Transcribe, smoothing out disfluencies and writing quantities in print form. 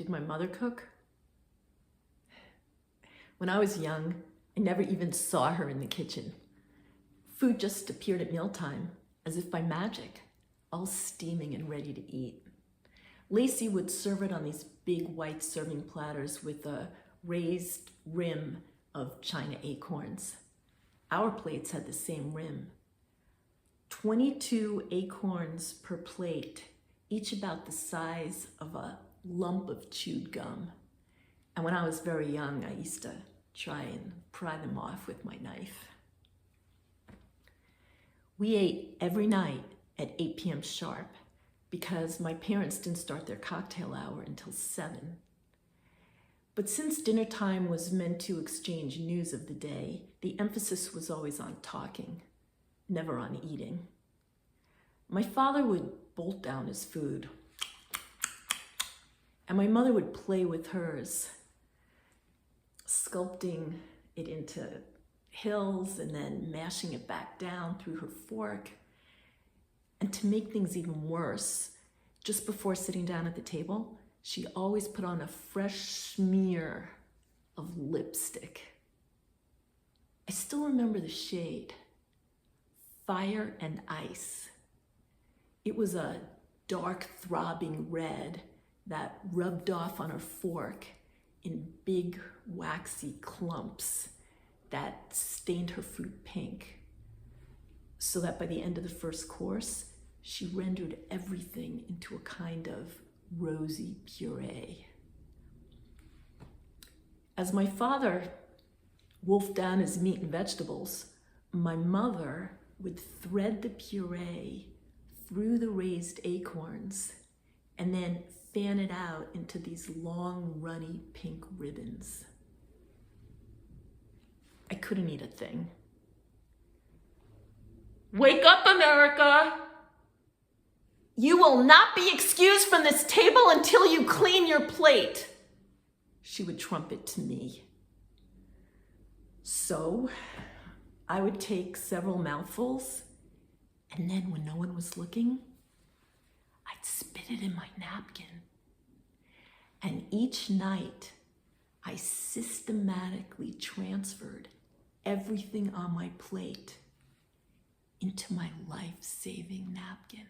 Did my mother cook? When I was young, I never even saw her in the kitchen. Food just appeared at mealtime, as if by magic, all steaming and ready to eat. Lacey would serve it on these big white serving platters with a raised rim of china acorns. Our plates had the same rim. 22 acorns per plate, each about the size of a lump of chewed gum. And when I was very young, I used to try and pry them off with my knife. We ate every night at 8 p.m. sharp because my parents didn't start their cocktail hour until 7. But since dinner time was meant to exchange news of the day, the emphasis was always on talking, never on eating. My father would bolt down his food, and my mother would play with hers, sculpting it into hills and then mashing it back down through her fork. And to make things even worse, just before sitting down at the table, she always put on a fresh smear of lipstick. I still remember the shade, Fire and Ice. It was a dark, throbbing red that rubbed off on her fork in big, waxy clumps that stained her food pink, so that by the end of the first course, she rendered everything into a kind of rosy puree. As my father wolfed down his meat and vegetables, my mother would thread the puree through the raised acorns and then fan it out into these long, runny pink ribbons. I couldn't eat a thing. Wake up, America! You will not be excused from this table until you clean your plate, she would trumpet to me. So I would take several mouthfuls, and then when no one was looking, I'd spit it in my napkin. And each night, I systematically transferred everything on my plate into my life-saving napkin.